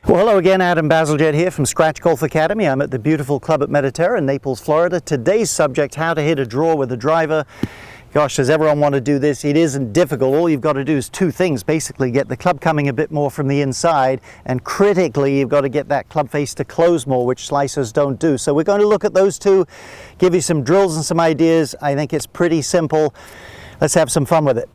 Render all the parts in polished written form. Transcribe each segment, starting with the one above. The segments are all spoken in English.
Well, hello again, Adam Bazalgette here from Scratch Golf Academy. I'm at the beautiful club at Mediterra in Naples, Florida. Today's subject, how to hit a draw with a driver. Gosh, does everyone want to do this? It isn't difficult. All you've got to do is two things. Basically, get the club coming a bit more from the inside, and critically, you've got to get that club face to close more, which slicers don't do. So we're going to look at those two, give you some drills and some ideas. I think it's pretty simple. Let's have some fun with it.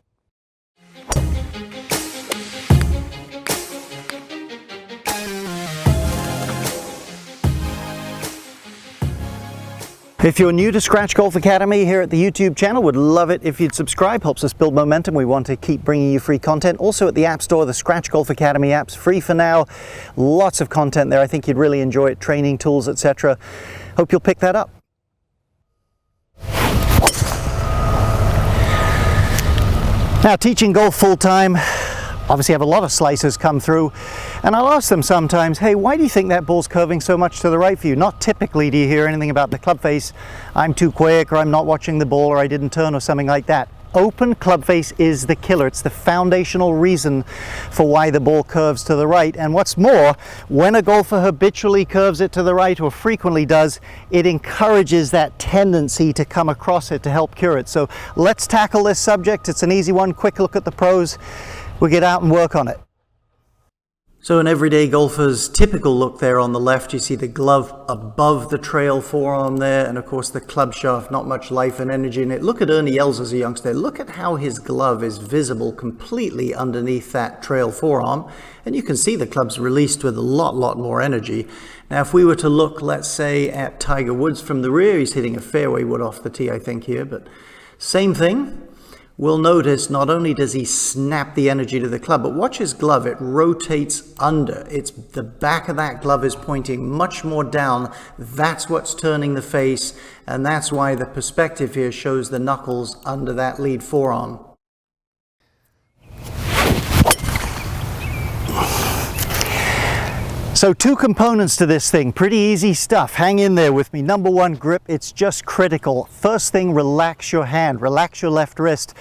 If you're new to Scratch Golf Academy here at the YouTube channel, would love it if you'd subscribe. Helps us build momentum. We want to keep bringing you free content. Also at the App Store, the Scratch Golf Academy app's free for now. Lots of content there. I think you'd really enjoy it. Training tools, etc. Hope you'll pick that up. Now, teaching golf full-time, obviously have a lot of slicers come through, and I'll ask them sometimes, hey, why do you think that ball's curving so much to the right for you? Not typically do you hear anything about the club face, I'm too quick, or I'm not watching the ball, or I didn't turn, or something like that. Open club face is the killer. It's the foundational reason for why the ball curves to the right. And what's more, when a golfer habitually curves it to the right, or frequently does, it encourages that tendency to come across it to help cure it. So let's tackle this subject. It's an easy one. Quick look at the pros. We'll get out and work on it. So an everyday golfer's typical look there on the left, you see the glove above the trail forearm there, and of course the club shaft, not much life and energy in it. Look at Ernie Els as a youngster. Look at how his glove is visible completely underneath that trail forearm, and you can see the club's released with a lot more energy. Now if we were to look, let's say, at Tiger Woods from the rear, he's hitting a fairway wood off the tee, I think, here, but same thing. We'll notice not only does he snap the energy to the club, but watch his glove, it rotates under. It's the back of that glove is pointing much more down. That's what's turning the face, and that's why the perspective here shows the knuckles under that lead forearm. So two components to this thing, pretty easy stuff. Hang in there with me. Number one, grip. It's just critical. First thing, relax your hand, relax your left wrist,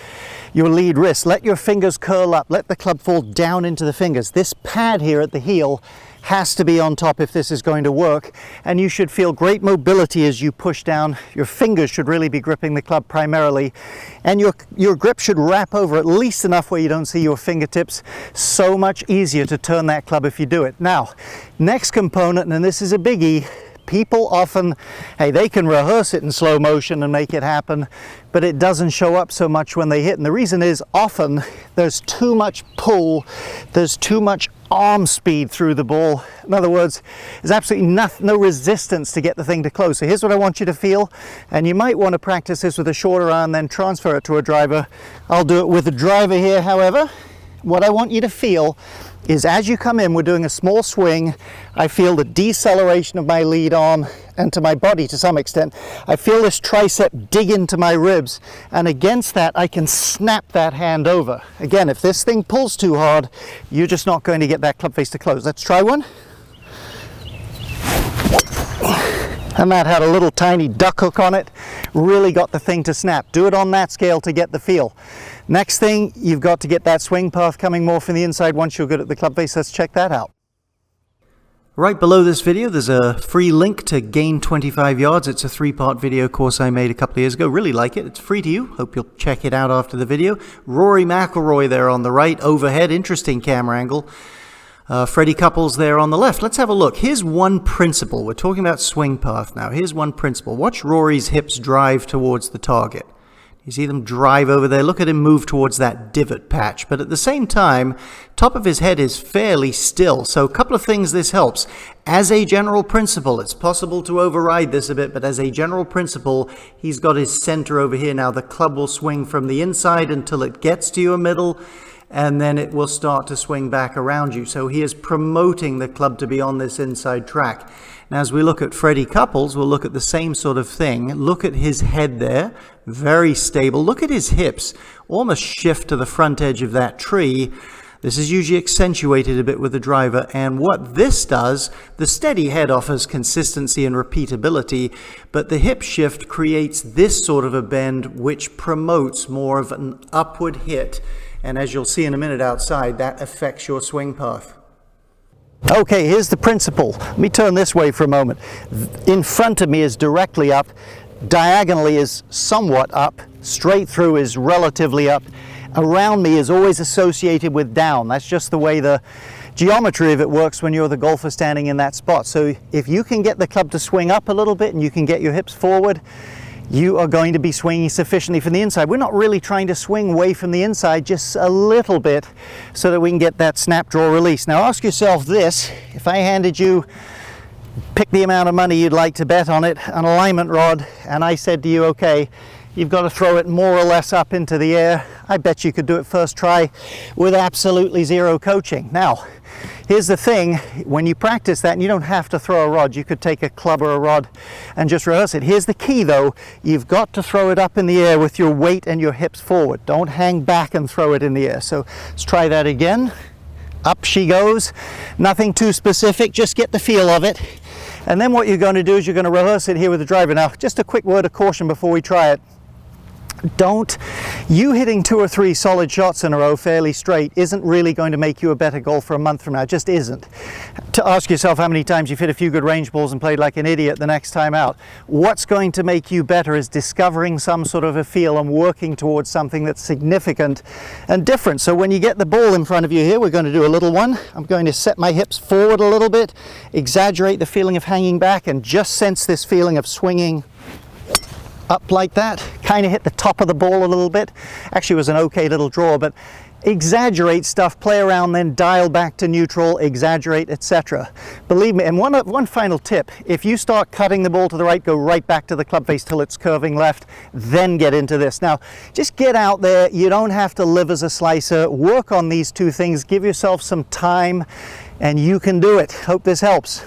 your lead wrist. Let your fingers curl up, let the club fall down into the fingers. This pad here at the heel has to be on top if this is going to work, and you should feel great mobility as you push down. Your fingers should really be gripping the club primarily, and your grip should wrap over at least enough where you don't see your fingertips. So much easier to turn that club if you do it. Now, next component, and this is a biggie, people often, hey, they can rehearse it in slow motion and make it happen, but it doesn't show up so much when they hit. And the reason is often there's too much pull, there's too much arm speed through the ball. In other words, there's absolutely no resistance to get the thing to close. So here's what I want you to feel, and you might want to practice this with a shorter iron, then transfer it to a driver. I'll do it with a driver here, however. What I want you to feel is as you come in, we're doing a small swing. I feel the deceleration of my lead arm and to my body to some extent. I feel this tricep dig into my ribs, and against that I can snap that hand over. Again, if this thing pulls too hard, you're just not going to get that club face to close. Let's try one. And that had a little tiny duck hook on it, really got the thing to snap. Do it on that scale to get the feel. Next thing, you've got to get that swing path coming more from the inside once you're good at the club face. Let's check that out. Right below this video, there's a free link to Gain 25 Yards. It's a 3-part video course I made a couple of years ago. Really like it. It's free to you. Hope you'll check it out after the video. Rory McIlroy there on the right, overhead, interesting camera angle. Freddie Couples there on the left. Let's have a look. Here's one principle. We're talking about swing path now. Here's one principle. Watch Rory's hips drive towards the target. You see them drive over there. Look at him move towards that divot patch. But at the same time, top of his head is fairly still. So a couple of things this helps. As a general principle, it's possible to override this a bit, but as a general principle, he's got his center over here. Now the club will swing from the inside until it gets to your middle, and then it will start to swing back around you. So he is promoting the club to be on this inside track. Now, as we look at Freddie Couples, we'll look at the same sort of thing. Look at his head there, very stable. Look at his hips, almost shift to the front edge of that tree. This is usually accentuated a bit with the driver, and what this does, the steady head offers consistency and repeatability, but the hip shift creates this sort of a bend which promotes more of an upward hit, and as you'll see in a minute outside, that affects your swing path. Okay, here's the principle. Let me turn this way for a moment. In front of me is directly up, diagonally is somewhat up, straight through is relatively up, around me is always associated with down. That's just the way the geometry of it works when you're the golfer standing in that spot. So if you can get the club to swing up a little bit and you can get your hips forward, you are going to be swinging sufficiently from the inside. We're not really trying to swing away from the inside, just a little bit, so that we can get that snap, draw, release. Now ask yourself this: if I handed you, pick the amount of money you'd like to bet on it, an alignment rod, and I said to you, okay, you've got to throw it more or less up into the air, I bet you could do it first try with absolutely zero coaching. Now, here's the thing, when you practice that, and you don't have to throw a rod, you could take a club or a rod and just rehearse it. Here's the key though, you've got to throw it up in the air with your weight and your hips forward. Don't hang back and throw it in the air. So let's try that again. Up she goes. Nothing too specific, just get the feel of it. And then what you're going to do is you're going to rehearse it here with the driver. Now, just a quick word of caution before we try it. You hitting 2 or 3 solid shots in a row fairly straight isn't really going to make you a better golfer a month from now. It just isn't. To ask yourself how many times you've hit a few good range balls and played like an idiot the next time out. What's going to make you better is discovering some sort of a feel and working towards something that's significant and different. So when you get the ball in front of you here, we're going to do a little one. I'm going to set my hips forward a little bit, exaggerate the feeling of hanging back, and just sense this feeling of swinging up like that. Kind of hit the top of the ball a little bit. Actually, it was an okay little draw, but exaggerate stuff, play around, then dial back to neutral, exaggerate, etc. Believe me, and one final tip, if you start cutting the ball to the right, go right back to the club face till it's curving left, then get into this. Now, just get out there. You don't have to live as a slicer. Work on these 2 things. Give yourself some time, and you can do it. Hope this helps.